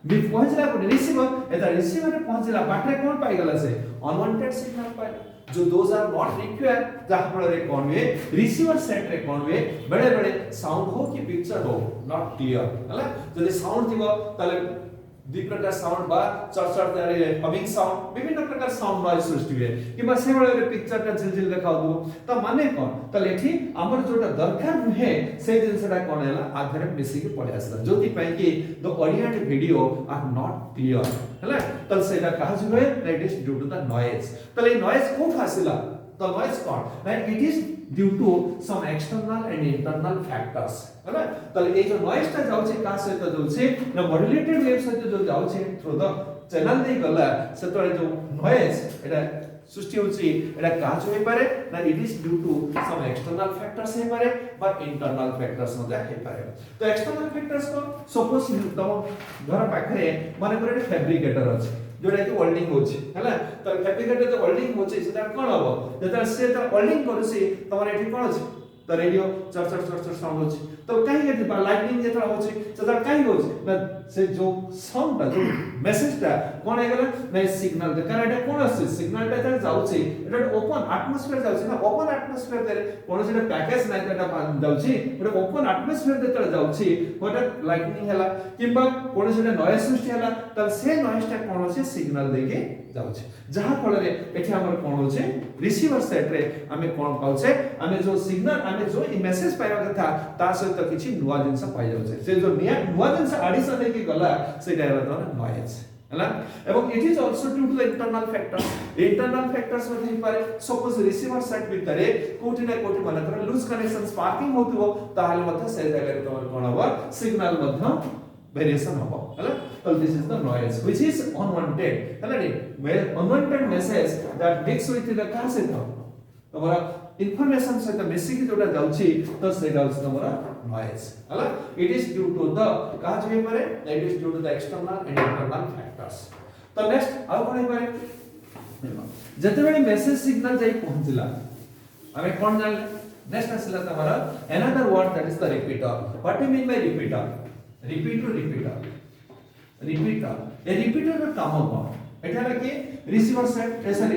भी पहुंचला को रिसीवर एता रिसीवर रे पहुंचला बाटरे कोन पाई गला से अनवांटेड सिग्नल पाइला जो दोज आर नॉट रिक्वायर्ड जहा फल रे कोन वे रिसीवर सेट रे कोन वे बड़े बड़े साउंड हो कि पिक्चर हो नॉट क्लियर हला जदि साउंड दिबो तले दुई प्रकार साउंड बा चरचर तारे हमिंग साउंड विभिन्न प्रकार साउंड नॉइज सृष्टि हुए किबा से बेले पिक्चर ता झिलझिल देखाउ दो त माने कोन त लेठी हमर जोटा दरकार नुहे से जिनसटा कोन हैला आधारे मिसी के पड़े आसला जोति पई कि the audio and video are not clear हला त सेटा कहा जुए that is due to the noise त ले नॉइज को फासिला the noise part that it is due to some external and internal factors हैला त ए जो नॉइज ता जाउछे का सहित जाउछे न मॉड्युलेटेड वेव सहित जो जाउछे थ्रू द चैनल दे गला सेतरे जो नॉइज एटा सृष्टि होछि एटा का जो हे पारे ना it is due to some external factors हे पारे बा इंटरनल फैक्टर्स मध्ये हे पारे तो एक्सटर्नल फैक्टर्स को सपोज तम घर पाखरे माने करे फैब्रिकेटर अछि जोडा कि वेल्डिंग होछि हैला त फैब्रिकेटर जो वेल्डिंग होछि सेटा कोन हबो जेता से त वेल्डिंग करछि तमर एठी कोन अछि त रेडियो चर साउंड होछि तो काहे के लाइटनिंग जेता होछि सेटा काहे होछि ना से जो साउंड जो मेसेज ता कोन हे गेला ना सिग्नल दे कारण एटा कोन अछि सिग्नल ता जेता जाउछि एटा ओपन एटमॉस्फेयर जाउछि ना ओपन एटमॉस्फेयर दे कोन सेटा पैकेज नै एटा जाउछि एटा ओपन एटमॉस्फेयर दे तळ जाउछि ओटा लाइटनिंग हैला किबा कोन सेटा नॉइज सृष्टि हैला त से नॉइज ता कोन अछि सिग्नल देके जाउछि जहा फल रे एठी हमर कोन होछि रिसीवर सेट रे हमें कोन पाउछे हमें जो सिग्नल हमें जो मेसेज पाइबा कथा ता सहित किछि नुवा जिंस पाइ जाउछे से जो नुवा जिंस एडिशन हेकि गला सेटा हैला त नॉइज हैला एवं it is also due to the internal factors मध्ये पारे सपोज रिसीवर सेट भितरे कोठी ना कोठी मानकर लूज कनेक्शन स्पार्किंग होतबो ताहाले मते से जगह रे तमर कोन हबो सिग्नल मध्ये वेरिएशन हबो हैला so this is the noise which is unwanted हैला रे unwanted message that mix with the का से तमरा इंफॉर्मेशन से त मिसी की जोटा जाउची तो से जाउची तमरा noise हैला it is due to the का जे पारे it is due to the external and internal factors तो नेक्स्ट आउ कोन पारे जते बेले मेसेज सिग्नल जाई पहुंचला हमें कोन जान नेक्स्ट असला तमरा another word that is the repeater what do you mean by repeater repeater a repeater का काम कोन एटा के रिसीवर सेट ऐसा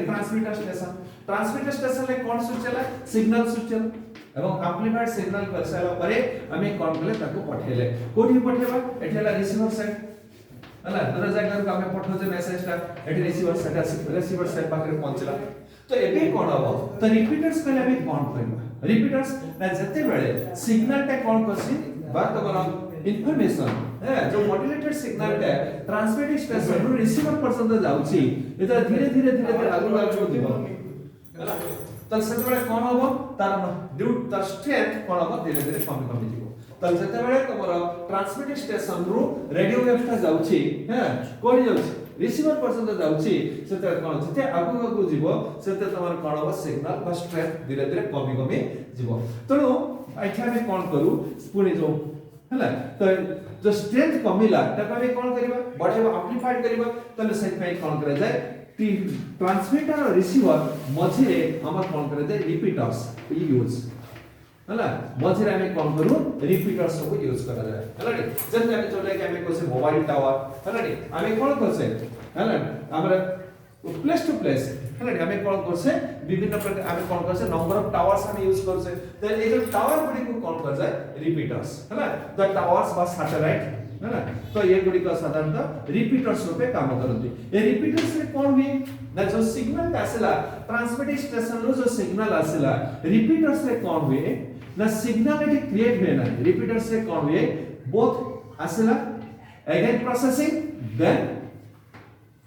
ट्रांसमीटर स्टेशन ले कोन स्विच चला सिग्नल स्विच चला एवं एम्प्लीफाइड सिग्नल कर साला परे हमें कोन कले ताको पठेले कोठी पठेबा एठला रिसीवर सेट हला दूसरा जगह का हमें पठो जे मेसेज ता एठी रिसीवर सेट पाखरे पहुंचला तो एबे कोन हबो तो रिपीटर्स कले हमें कोन करबा रिपीटर्स ना जते बेले सिग्नल ता कोन करसी बात करा इन्फॉर्मेशन है जो मॉड्युलेटेड सिग्नल ता ट्रांसमिटिंग स्टेशन रो रिसीवर पर्सन जाउची एता धीरे धीरे आगु दिबो हला तल सेते कोन हबो तार ड्यू तार स्ट्रेंथ कोन हबो धीरे धीरे कमी दिबो तल सेते बेले तमर ट्रांसमिटिंग स्टेशन रो रेडियो वेव ता जाउची है कोन जाउची रिसीवर पर्सन जाउची सेते कोन जते आगु जिवो सेते तमर कोन हबो सिग्नल बा स्ट्रेंथ धीरे धीरे कमी जिवो तणो आइठा में कोन करू पुनी जो हला तो जो स्ट्रेंथ कमिला तका में कोन करबा बढ़ेबा एम्प्लीफाइड करबा तले सेट पे कोन करे जाय ट्रांसमीटर और रिसीवर मझिरे हम कोन करे जाय रिपीटर्स यूज हला मझिरे हमें कोन करू रिपीटर्स को यूज करा जाय हला जब हमें चले के हमें कोसे मोबाइल टावर हला हमें कोन करसे हला हमरा प्लेस टू प्लेस हला हमें कोन करसे विभिन्न प्रकार हमें कोन करसे नंबर ऑफ टावर्स हम यूज करसे तो ए जो टावर गुडी को कोन कर जाय रिपीटर्स हला द टावर्स बा सैटेलाइट हला तो ये गुडी को साधारणतः रिपीटर्स रूपे काम करती ए रिपीटर्स रे कोन हुई ना जो सिग्नल आसेला ट्रांसमिटिंग स्टेशन रो जो सिग्नल आसेला रिपीटर्स रे कोन हुई ना सिग्नल एटी क्रिएट हुए ना रिपीटर्स रे कोन हुई बोथ आसेला again processing then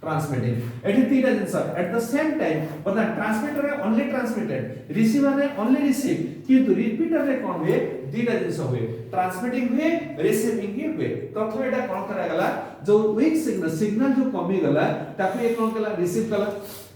transmitting it is तीन जिंस at the same time but the transmitter है only transmitted receiver है only receive किंतु repeater रे कोन हुए दीटा जिंस हुए transmitting हुए receiving हुए प्रथम एटा कोन करा गला जो weak signal जो कमी गला ताकू एक कोन कला रिसीव कला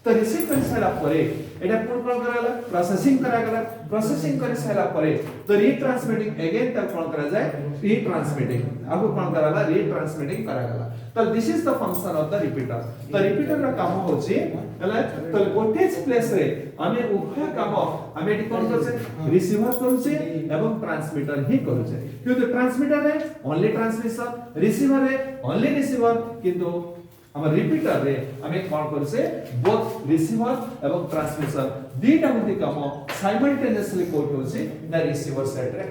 तो रिसीव कर सारा परे एटा कोन करा गला प्रोसेसिंग कर सारा परे तो रीट्रांसमिटिंग अगेन तक कोन करा जाय रीट्रांसमिटिंग अब कोन कराला रीट्रांसमिटिंग करा गला तो this is the function of the repeater तो रिपीटर रा काम होची हला तो गोटेज प्लेस रे हमें उभय काम हमें एटी कोन करछे रिसीवर करछे एवं ट्रांसमीटर ही करछे क्योंकि ट्रांसमीटर रे ओनली ट्रांसमिशन रिसीवर रे ओनली रिसीवर किंतु हम रिपीटर रे हमें कौन कर से बोथ रिसीवर एवं ट्रांसमिशन दीटा मध्ये काम साइमल्टेनियसली कोट होसी ना रिसीवर साइड रे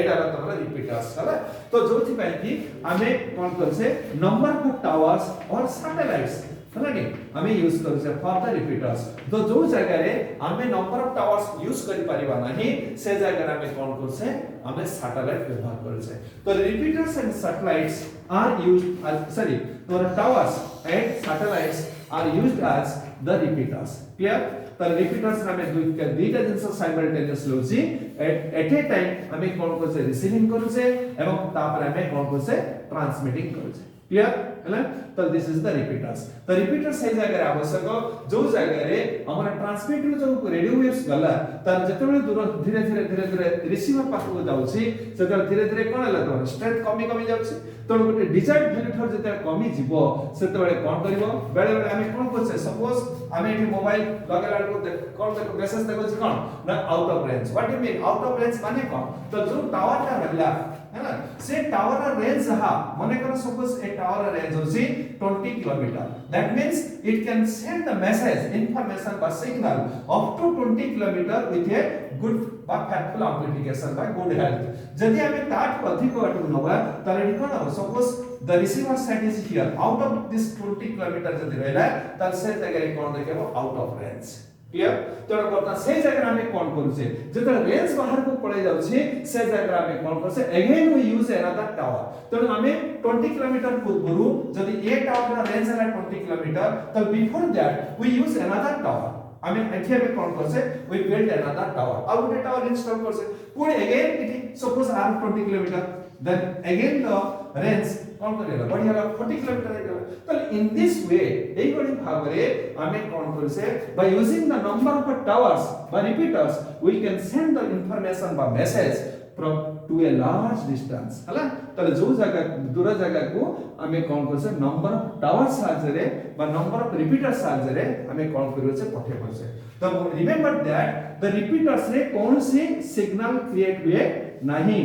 एटा तमरा रिपीटर्स हला तो जोथि पय कि हमें कौन कर से नंबर ऑफ टावर्स और सैटेलाइट्स हला कि हमें यूज कर से फॉर द रिपीटर्स तो जो जगह रे हमें नंबर ऑफ टावर्स यूज करि परिबा नहीं से जगह रे हमें कौन कर से हमें सैटेलाइट व्यवहार कर से तो repeaters and satellites are used sorry तो towers and satellites are used as the repeaters clear तो रिपीटर्स हमें दुईटा जिंस साइमल्टेनियस लोजी एट ए टाइम हमें कोन को से रिसीविंग करू से एवं तापर हमें कोन को से ट्रांसमिटिंग करू से क्लियर हैला तो दिस इज द रिपीटर्स तो रिपीटर्स हे जगह आवश्यक जो जगह रे हमर ट्रांसमिटर जो रेडियो वेव्स गला तर जतबे दूर धीरे धीरे रिसीवर पाखु जाउछि सेतर धीरे धीरे कोन हला तो स्ट्रेंथ कमी जाउछि तो गोटे डिजायर्ड वैल्यू थर जते कमी जीवो सेतबे कोन करिवो बेले बेले हमें कोन करछे सपोज हमें एठी मोबाइल लगेला को कोन देखो मेसेज देखो छी कोन ना out of range what do mean out of range माने कोन तो जो टावर ता रहला है ना से टावर रेंज हा माने करो सपोज ए टावर रेंज होसी 20 kilometer that means it can send the message information by signal up to 20 kilometer with a good बा factful amplification by good health जदि हमें ताठ अधिक बाटू नबा ताले कोन हो suppose the receiver side is here out of this 20 kilometer जदि रहला त से जगह कोन देखेबो आउट ऑफ रेंज क्लियर तो बर्तमान से जगह हमें कोन करू से जते रेंज बाहर को पड़े जाउ छे से जगह हमें कोन कर से again we use another tower तो हमें 20 किलोमीटर पूर्व जदि ए टावर का रेंज है 20 किलोमीटर तो before that we use another tower हमें एथे में कोन कर से वी बिल्ड अनदर टावर अब गोटे टावर इंस्टॉल कर से पुणी again it suppose are 20 kilometer then again the range कोन करेला बढ़िया 40 किलोमीटर है तो इन दिस वे एई बडी भाबरे हमें कोन कर से by using the number of towers by repeaters we can send the information by message from to a large distance हला तो जो जगह दूर जगह को हमें कोन कर से नंबर ऑफ टावर्स साहाय्य रे बा नंबर ऑफ रिपीटर्स साहाय्य रे हमें कोन करियो से पठे पर से तो रिमेंबर दैट द रिपीटर्स रे कौन से सिग्नल क्रिएट हुए नहीं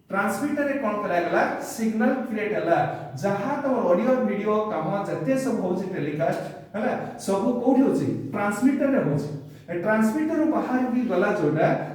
ट्रांसमीटर रे कोन करागला सिग्नल क्रिएट हला जहां तो ऑडियो वीडियो काम जते सब होची टेलीकास्ट हला सब कोठी होची ट्रांसमीटर रे होची ट्रांसमीटर बाहर भी गला जोडा